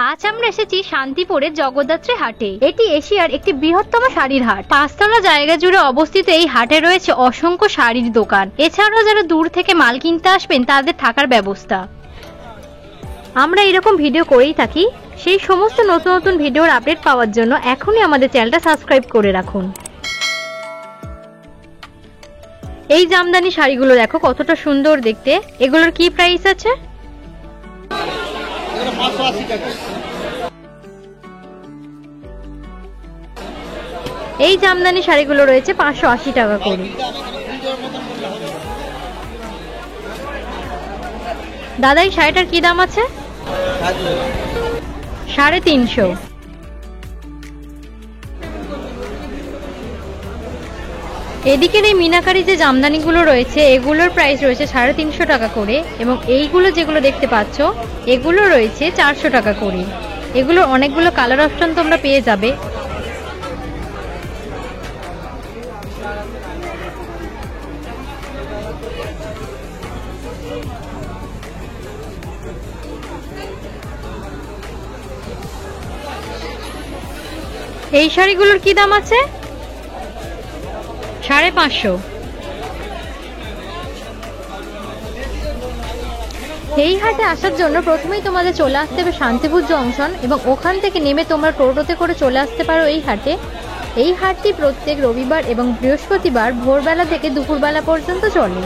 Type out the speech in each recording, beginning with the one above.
আজ আমরা এসেছি শান্তিপুরের জগদ্ধাত্রী হাটে। এটি এশিয়ার একটি বৃহত্তম শাড়ির হাট। 5 তলা জায়গা জুড়ে অবস্থিত এই হাটে রয়েছে অসংখ্য শাড়ির দোকান। এছাড়াও যারা দূর থেকে মাল কিনতে আসবেন তাদের থাকার ব্যবস্থা। আমরা এরকম ভিডিও করেই থাকি। সেই সমস্ত নতুন নতুন ভিডিওর আপডেট পাওয়ার জন্য এখনই আমাদের চ্যানেলটা সাবস্ক্রাইব করে রাখুন। এই জামদানি শাড়িগুলো দেখো কতটা সুন্দর দেখতে। এগুলোর কি প্রাইস আছে? এই জামদানি শাড়িগুলো রয়েছে 580 টাকা করে। দাদা এই শাড়িটার কি দাম আছে? 350। এদিকের এই মিনাকারি যে জামদানিগুলো রয়েছে এগুলোর প্রাইস রয়েছে 350 টাকা করে, এবং এইগুলো যেগুলো দেখতে পাচ্ছ এগুলো রয়েছে 400 টাকা করে। এগুলোর অনেকগুলো কালার অপশন তোমরা পেয়ে যাবে। এই শাড়িগুলোর কি দাম আছে? 550। এই হাটে আসার জন্য প্রথমেই তোমাদের চলে আসতে হবে শান্তিপুর জংশন, এবং ওখান থেকে নেমে তোমরা টোটোতে করে চলে আসতে পারো এই হাটে। এই হাটটি প্রত্যেক রবিবার এবং বৃহস্পতিবার ভোরবেলা থেকে দুপুরবেলা পর্যন্ত চলে।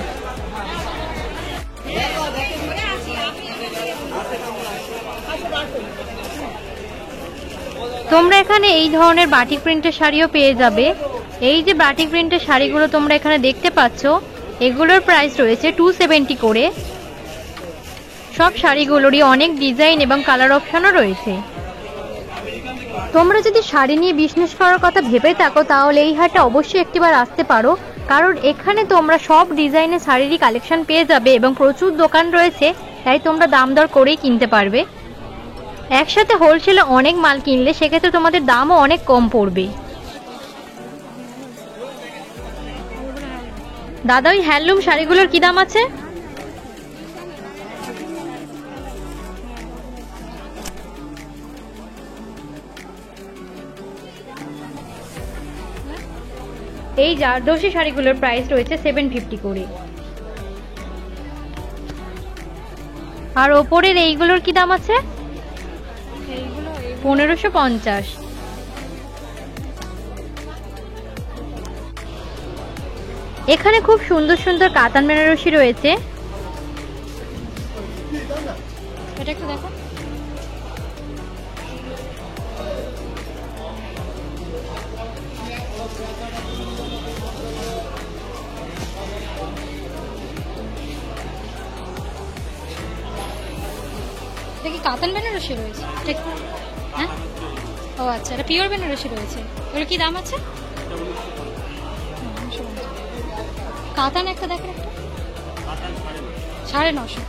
তোমরা এখানে এই ধরনের বাটিক প্রিন্টের শাড়িও পেয়ে যাবে। এই যে বাটিক প্রিন্টের শাড়িগুলো তোমরা এখানে দেখতে পাচ্ছ এগুলোর প্রাইস রয়েছে 270 করে। সব শাড়িগুলোরই অনেক ডিজাইন এবং কালার অপশনও রয়েছে। তোমরা যদি শাড়ি নিয়ে বিজনেস করার কথা ভেবে থাকো তাহলে এই হাটে অবশ্যই একটিবার আসতে পারো, কারণ এখানে তোমরা সব ডিজাইনের শাড়িরই কালেকশন পেয়ে যাবে এবং প্রচুর দোকান রয়েছে, তাই তোমরা দাম দর করেই কিনতে পারবে। একসাথে হোলসেলে অনেক মাল কিনলে সেক্ষেত্রে তোমাদের দামও অনেক কম পড়বে। দাদা ওই হ্যান্ডলুম শাড়িগুলোর কি দাম আছে? এই জারদোসি শাড়িগুলোর প্রাইস রয়েছে 750 করে। আর ওপরের এইগুলোর কি দাম আছে? 1550। এখানে খুব সুন্দর সুন্দর কাতান বেনারসি রয়েছে। এটা একটু দেখো। এটা কি কাতান বেনারসি রয়েছে? হ্যাঁ, ও আচ্ছা, এটা পিওর বেনারসি রয়েছে। ওর কি দাম আছে? কাতান একটা দেখেন, একটা 950।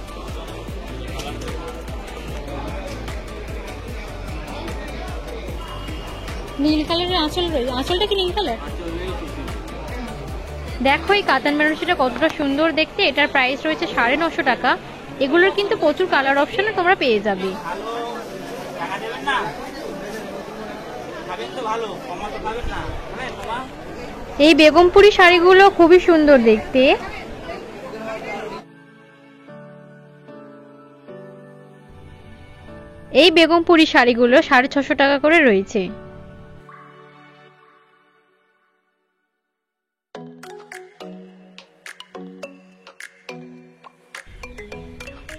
নীল কালারের আঁচল রয়েছে। আঁচলটা কি নীল কালার? দেখো এই কাতান বেনারসিটা কতটা সুন্দর দেখতে। এটার প্রাইস রয়েছে 950 টাকা। এগুলোর কিন্তু প্রচুর কালার অপশন তোমরা পেয়ে যাবে। এই বেগমপুরি শাড়িগুলো খুবই সুন্দর দেখতে। এই বেগমপুরি শাড়িগুলো 650 টাকা করে রয়েছে।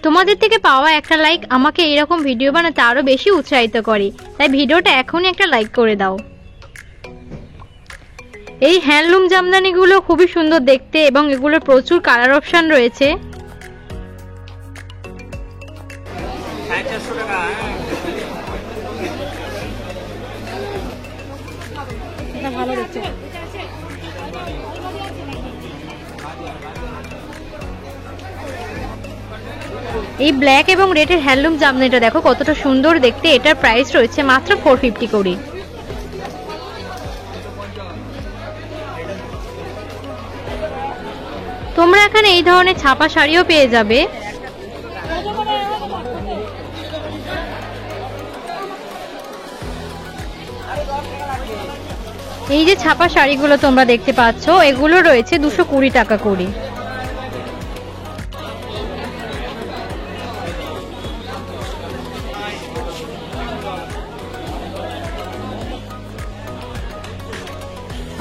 তোমাদের থেকে পাওয়া একটা লাইক আমাকে এরকম ভিডিও বানাতে আরো বেশি উৎসাহিত করে, তাই ভিডিওটা এখনই একটা লাইক করে দাও। এই হ্যান্ডলুম জামদানিগুলো খুবই সুন্দর দেখতে এবং এগুলোর প্রচুর কালার অপশন রয়েছে। ভালো দেখতে। এই ব্ল্যাক এবং রেডের হ্যান্ডলুম জামদানিটা দেখো কতটা সুন্দর দেখতে। এটার প্রাইস রয়েছে মাত্র 450 করে। তোমরা এখানে এই ধরনের ছাপা শাড়িও পেয়ে যাবে। এই যে ছাপা শাড়িগুলো তোমরা দেখতে পাচ্ছ, এগুলো রয়েছে 220 টাকা করে।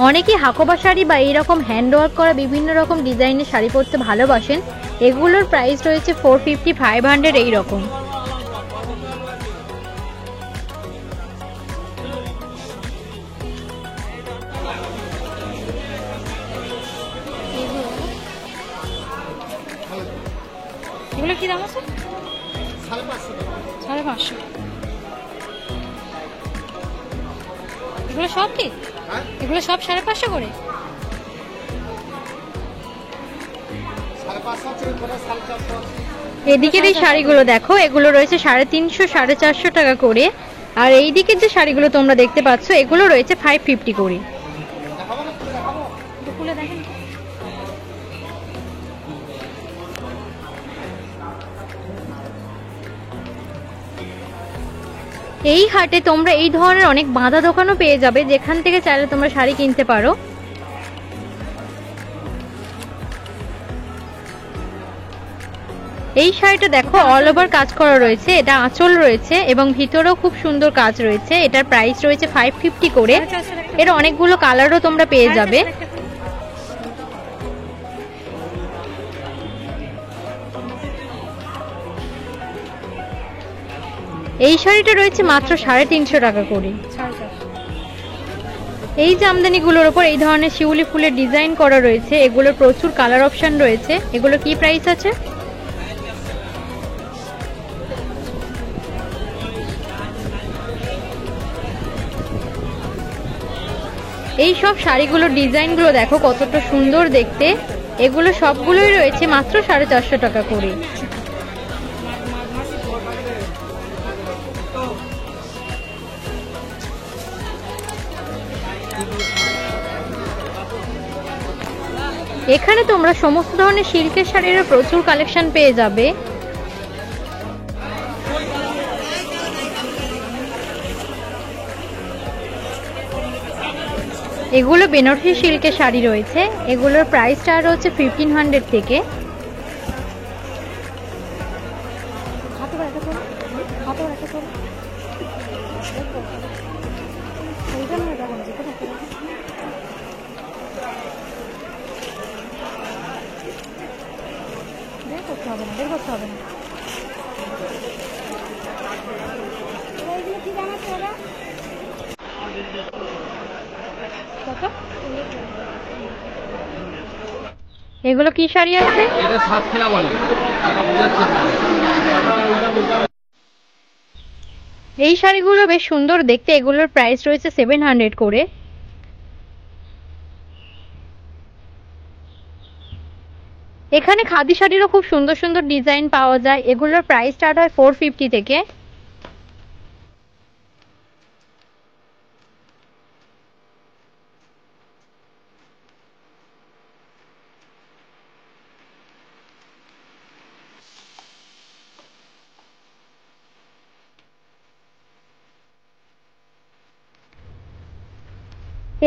অনেকেই হাকোবা শাড়ি বা এইরকম হ্যান্ড ওয়ার্ক করা বিভিন্ন রকম ডিজাইনের শাড়ি পরতে ভালোবাসেন। এগুলোর প্রাইস রয়েছে 450, 500 এইরকম। এগুলো কি দাম আছে? 550। এগুলো সব কি? এগুলো সব 550 করে? এদিকের এই শাড়িগুলো দেখো, এগুলো রয়েছে 350, 450 টাকা করে। আর এই দিকের যে শাড়িগুলো তোমরা দেখতে পাচ্ছ, এগুলো রয়েছে 550 করে। এই হাটে তোমরা এই ধরনের অনেক বাঁধা দোকানও পেয়ে যাবে, যেখান থেকে চাইলে তোমরা শাড়ি কিনতে পারো। এই শাড়িটা দেখো, অল ওভার কাজ করা রয়েছে, এটা আঁচল রয়েছে এবং ভিতরেও খুব সুন্দর কাজ রয়েছে। এটার প্রাইস রয়েছে 550 করে। এর অনেকগুলো কালারও তোমরা পেয়ে যাবে। এই শাড়িটা রয়েছে মাত্র 350 টাকা করে। এই জামদানিগুলোর উপর এই ধরনের শিউলি ফুলের ডিজাইন করা রয়েছে, এগুলোর প্রচুর কালার অপশন রয়েছে। এগুলো কি প্রাইস আছে? এই সব শাড়িগুলোর ডিজাইনগুলো দেখো কতটা সুন্দর দেখতে। এগুলো সবগুলোই রয়েছে মাত্র 450 টাকা করে। এখানে তোমরা সমস্ত ধরনের সিল্কের শাড়ির প্রচুর কালেকশন পেয়ে যাবে। এগুলো বেনারসি সিল্কের শাড়ি রয়েছে, এগুলোর প্রাইস স্টার্ট হচ্ছে 1500 থেকে। এগুলো কি শাড়ি আছে? এই শাড়িগুলো বেশ সুন্দর দেখতে, এগুলোর প্রাইস রয়েছে 700 করে। এখানে খাদি শাড়িরও খুব সুন্দর সুন্দর ডিজাইন পাওয়া যায়, এগুলোর প্রাইস স্টার্ট হয় 450 থেকে।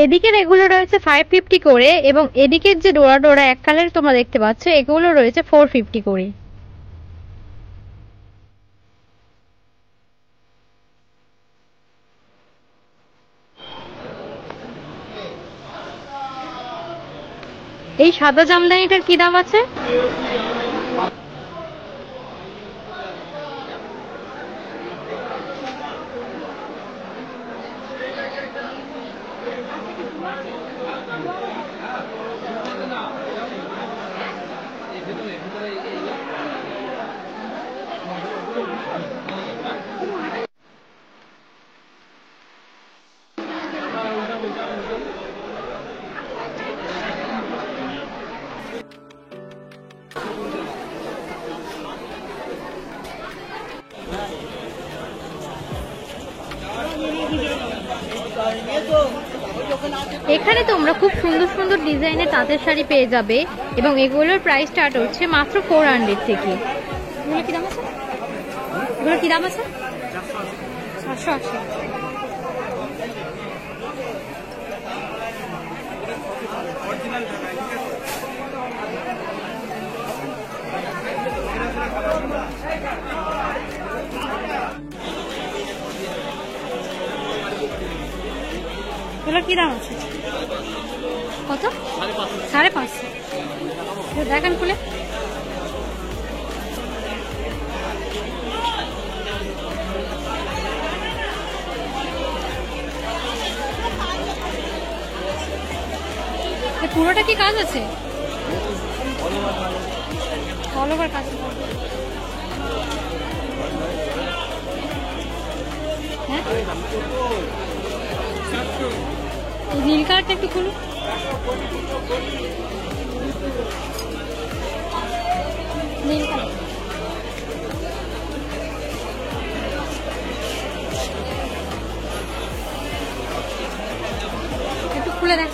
এদিকের এগুলো রয়েছে 550 করে এবং এদিকের যে ডোরা ডোরা এক কালারের তোমরা দেখতে পাচ্ছ, এগুলো রয়েছে 450 করে। এই সাদা জামদানিটার কি দাম আছে? এখানে তোমরা খুব সুন্দর সুন্দর ডিজাইনের তাঁতের শাড়ি পেয়ে যাবে এবং এগুলোর প্রাইস স্টার্ট হচ্ছে মাত্র 400 থেকে। এগুলো কি দাম আছে? এগুলো কি দাম আছে? 780। এগুলো কি দাম আছে? কত? 550। দেখেন খুলে। পুরোটা কি কাজ আছে? অল ওভার কাজ। হ্যাঁ, নীল কালারটা একটু খুলুন। নীল কালার একটু খুলে দেখ।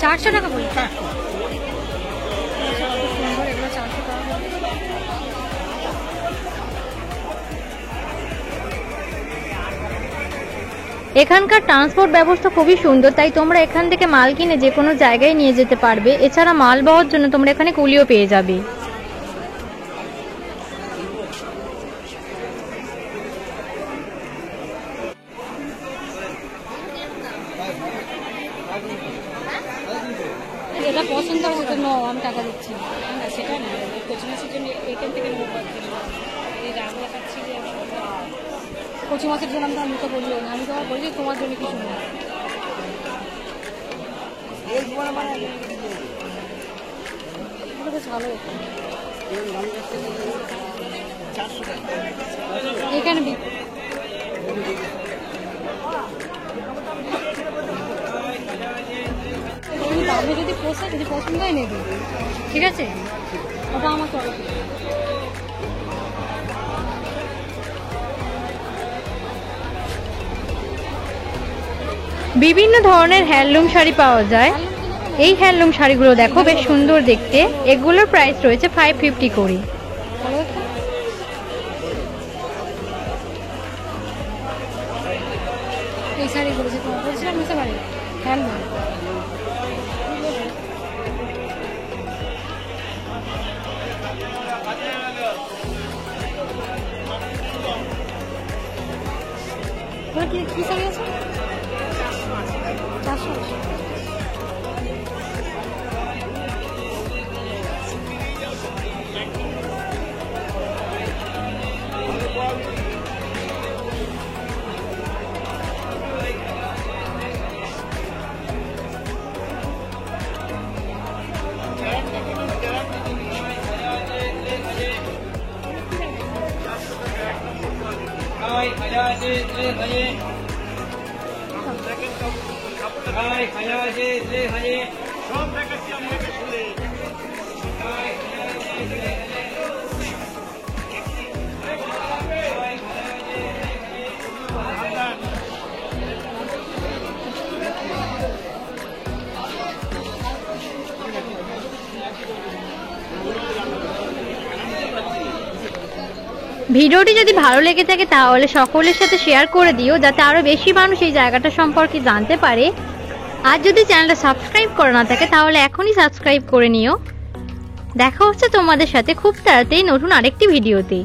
$400 বলি। এখানকার ট্রান্সপোর্ট ব্যবস্থা খুবই সুন্দর, তাই তোমরা এখান থেকে মাল কিনে যে কোনো জায়গায় নিয়ে যেতে পারবে। এছাড়া মাল বহর জন্য তোমরা এখানে কুলিও পেয়ে যাবে। যেটা পছন্দ হবে সেটা নাও, আমি টাকা দিচ্ছি না। সেটা না, কোচিং মাসের জন্য এখান থেকে নেবো। এই রাগলা পাচ্ছি যে কোচিং মাসের জন্য আমি তো বলি না, আমি তোমার বলি তোমার জন্য কিছু না। বেশ ভালো এখানে দামে যদি পোষায়, যদি পছন্দ হয় নেবে, ঠিক আছে? ওটা আমার তরফ। বিভিন্ন ধরনের হ্যান্ডলুম শাড়ি পাওয়া যায়। এই হ্যান্ডলুম শাড়িগুলো দেখো, বেশ সুন্দর দেখতে। এগুলোর প্রাইস রয়েছে 550 করে। এই শাড়িগুলো যে তোমার বলছিলাম নিতে পারি, হ্যান্ডলুম। কি শাড়ি আছে? 400। ভিডিওটি যদি ভালো লেগে থাকে তাহলে সকলের সাথে শেয়ার করে দিও, যাতে আরো বেশি মানুষ এই জায়গাটা সম্পর্কে জানতে পারে। আর যদি চ্যানেলটা সাবস্ক্রাইব করা না থাকে তাহলে এখনই সাবস্ক্রাইব করে নিও। দেখা হচ্ছে তোমাদের সাথে খুব তাড়াতাড়ি নতুন আরেকটি ভিডিওতে।